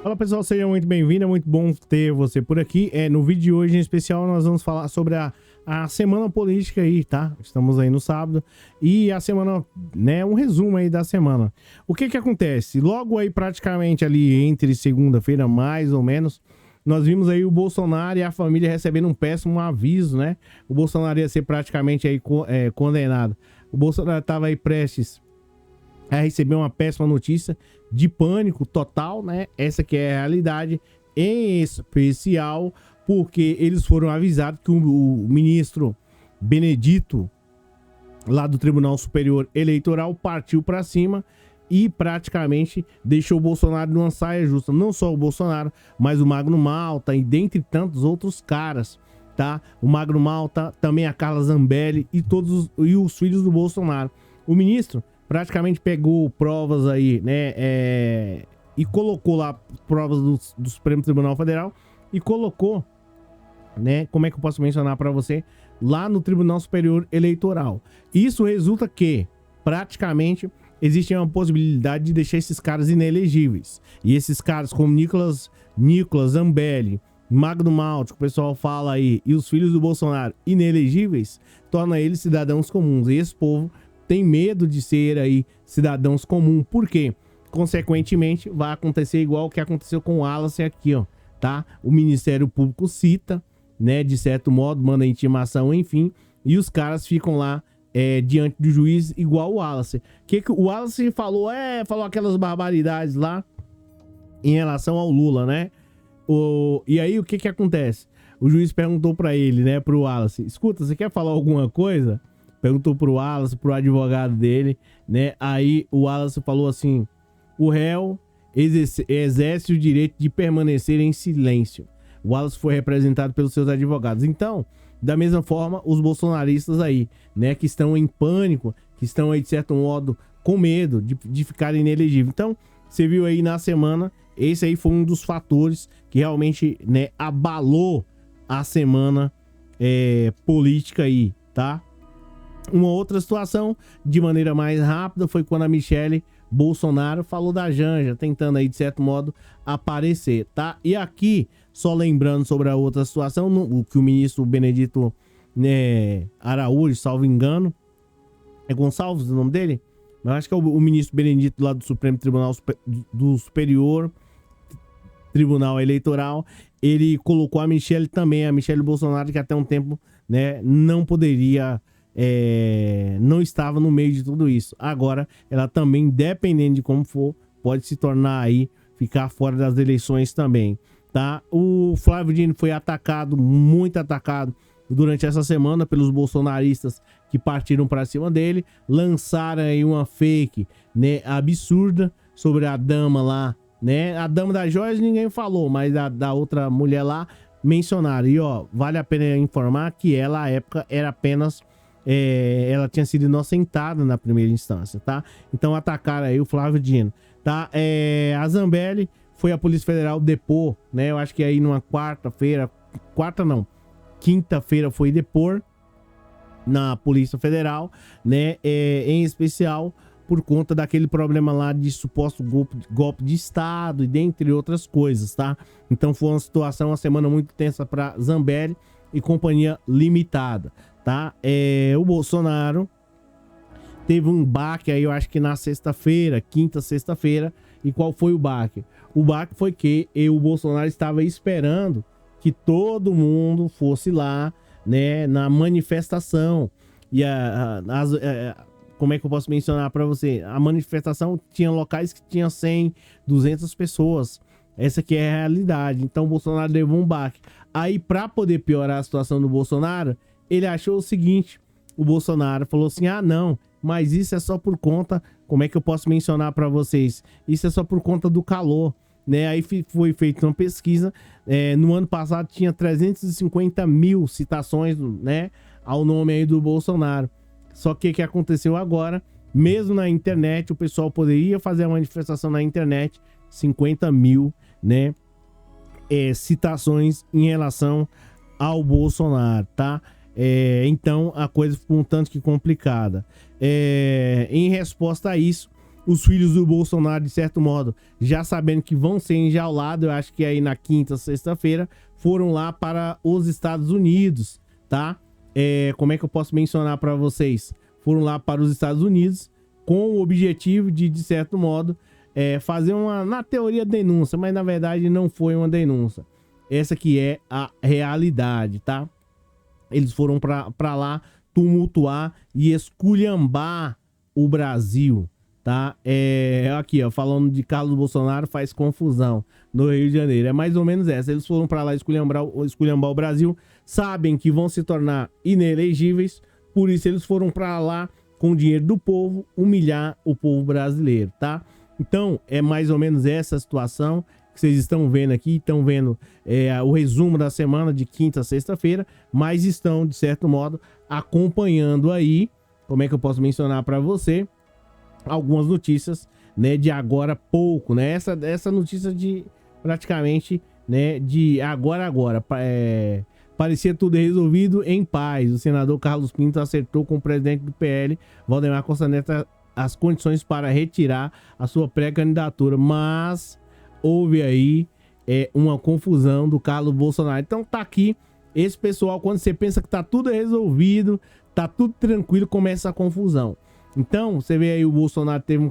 Fala pessoal, seja muito bem-vindo, é muito bom ter você por aqui. No vídeo de hoje em especial nós vamos falar sobre a semana política aí, tá? Estamos aí no sábado e a semana, né, um resumo aí da semana. O que que acontece? Logo aí praticamente ali entre segunda-feira mais ou menos, nós vimos aí o Bolsonaro e a família recebendo um péssimo aviso, né? O Bolsonaro ia ser praticamente aí condenado. O Bolsonaro estava aí prestes a receber uma péssima notícia de pânico total, né? Essa que é a realidade, em especial porque eles foram avisados que o ministro Benedito, lá do Tribunal Superior Eleitoral, partiu para cima e praticamente deixou o Bolsonaro numa saia justa. Não só o Bolsonaro, mas o Magno Malta e dentre tantos outros caras, tá? O Magno Malta, também a Carla Zambelli e todos os filhos do Bolsonaro. O ministro praticamente pegou provas aí, né, e colocou lá provas do Supremo Tribunal Federal e colocou, né, como é que eu posso mencionar para você, lá no Tribunal Superior Eleitoral. Isso resulta que, praticamente, existe uma possibilidade de deixar esses caras inelegíveis. E esses caras como Nicolas Zambelli, Magno Malta, que o pessoal fala aí, e os filhos do Bolsonaro inelegíveis, torna eles cidadãos comuns. E esse povo tem medo de ser aí cidadãos comuns. Por quê? Consequentemente, vai acontecer igual o que aconteceu com o Wallace aqui, ó, tá? O Ministério Público cita, né, de certo modo, manda intimação, enfim, e os caras ficam lá diante do juiz igual o Wallace. Que o Wallace falou? Falou aquelas barbaridades lá em relação ao Lula, né? E aí o que que acontece? O juiz perguntou pra ele, né, pro Wallace: escuta, você quer falar alguma coisa? Perguntou pro Wallace, pro advogado dele, né? Aí o Wallace falou assim: o réu exerce o direito de permanecer em silêncio. O Wallace foi representado pelos seus advogados. Então, da mesma forma, os bolsonaristas aí, né, que estão em pânico, que estão aí de certo modo com medo de ficarem inelegíveis. Então, você viu aí na semana, esse aí foi um dos fatores que realmente, né, abalou a semana política aí, tá? Uma outra situação, de maneira mais rápida, foi quando a Michele Bolsonaro falou da Janja, tentando aí, de certo modo, aparecer, tá? E aqui, só lembrando sobre a outra situação, o que o ministro Benedito, né, Araújo, salvo engano, é Gonçalves o nome dele? Eu acho que é o ministro Benedito lá do Supremo Tribunal do Superior Tribunal Eleitoral, ele colocou a Michele também, a Michele Bolsonaro, que até um tempo, né, não poderia... não estava no meio de tudo isso. Agora, ela também, dependendo de como for, pode se tornar aí, ficar fora das eleições também, tá? O Flávio Dino foi atacado, muito atacado, durante essa semana pelos bolsonaristas que partiram para cima dele, lançaram aí uma fake, né, absurda sobre a dama lá, né? A dama das joias ninguém falou, mas da outra mulher lá mencionaram. E ó, vale a pena informar que ela, à época, era apenas... ela tinha sido inocentada na primeira instância, tá? Então atacaram aí o Flávio Dino, tá? A Zambelli foi a Polícia Federal depor, né? Eu acho que aí numa quinta-feira foi depor na Polícia Federal, né? Em especial por conta daquele problema lá de suposto golpe de Estado e dentre outras coisas, tá? Então foi uma situação, uma semana muito tensa para Zambelli e companhia limitada, tá? O Bolsonaro teve um baque aí, eu acho que na sexta-feira, sexta-feira. E qual foi o baque? O baque foi que o Bolsonaro estava esperando que todo mundo fosse lá, né, na manifestação. E como é que eu posso mencionar para você? A manifestação tinha locais que tinha 100, 200 pessoas. Essa aqui é a realidade. Então o Bolsonaro levou um baque. Aí, para poder piorar a situação do Bolsonaro, ele achou o seguinte: o Bolsonaro falou assim: ah, não, mas isso é só por conta, como é que eu posso mencionar para vocês? Isso é só por conta do calor, né? Aí foi feita uma pesquisa, no ano passado tinha 350 mil citações, né, ao nome aí do Bolsonaro. Só que o que aconteceu agora? Mesmo na internet, o pessoal poderia fazer a manifestação na internet, 50 mil, né, citações em relação ao Bolsonaro, tá? Então a coisa ficou um tanto que complicada. Em resposta a isso, os filhos do Bolsonaro, de certo modo, já sabendo que vão ser enjaulados, eu acho que aí na quinta, sexta-feira, foram lá para os Estados Unidos, tá? Como é que eu posso mencionar para vocês? Foram lá para os Estados Unidos com o objetivo de certo modo, fazer uma, na teoria, denúncia, mas na verdade não foi uma denúncia. Essa que é a realidade, tá? Eles foram para lá tumultuar e esculhambar o Brasil, tá? Aqui, ó, falando de Carlos Bolsonaro faz confusão no Rio de Janeiro. É mais ou menos essa. Eles foram para lá esculhambar o Brasil, sabem que vão se tornar inelegíveis, por isso eles foram para lá com o dinheiro do povo humilhar o povo brasileiro, tá? Então, é mais ou menos essa situação que vocês estão vendo aqui, estão vendo o resumo da semana de quinta a sexta-feira, mas estão, de certo modo, acompanhando aí, como é que eu posso mencionar para você, algumas notícias, né, de agora há pouco, né, essa notícia de praticamente, né, de agora, parecia tudo resolvido em paz. O senador Carlos Pinto acertou com o presidente do PL, Valdemar Costa Neto, as condições para retirar a sua pré-candidatura, mas houve aí uma confusão do Carlos Bolsonaro. Então tá aqui, esse pessoal, quando você pensa que tá tudo resolvido, tá tudo tranquilo, começa a confusão. Então, você vê aí, o Bolsonaro teve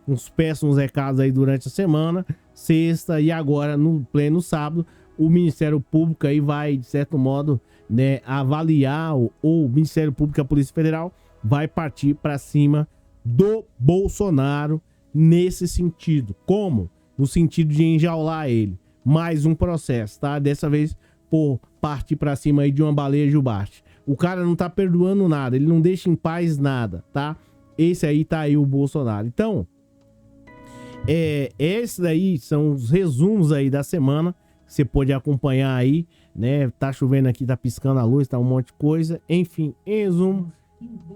uns péssimos recados aí durante a semana, sexta, e agora no pleno sábado, o Ministério Público aí vai, de certo modo, né, avaliar, ou o Ministério Público e a Polícia Federal vai partir para cima do Bolsonaro nesse sentido. Como? No sentido de enjaular ele. Mais um processo, tá? Dessa vez por partir para cima aí de uma baleia jubarte. O cara não tá perdoando nada, ele não deixa em paz nada, tá? Esse aí tá aí o Bolsonaro. Então, esses daí são os resumos aí da semana. Você pode acompanhar aí, né? Tá chovendo aqui, tá piscando a luz, tá um monte de coisa. Enfim, em resumo,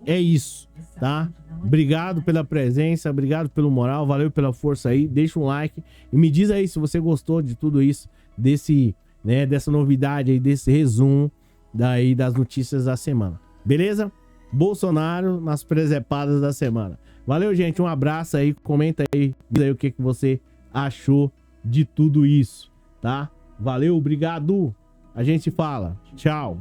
é isso, tá? Obrigado pela presença, obrigado pelo moral, valeu pela força aí. Deixa um like e me diz aí se você gostou de tudo isso, dessa novidade aí, desse resumo daí das notícias da semana. Beleza? Bolsonaro nas presepadas da semana. Valeu, gente, um abraço aí, comenta aí, diz aí o que você achou de tudo isso, tá? Valeu, obrigado. A gente fala. Tchau.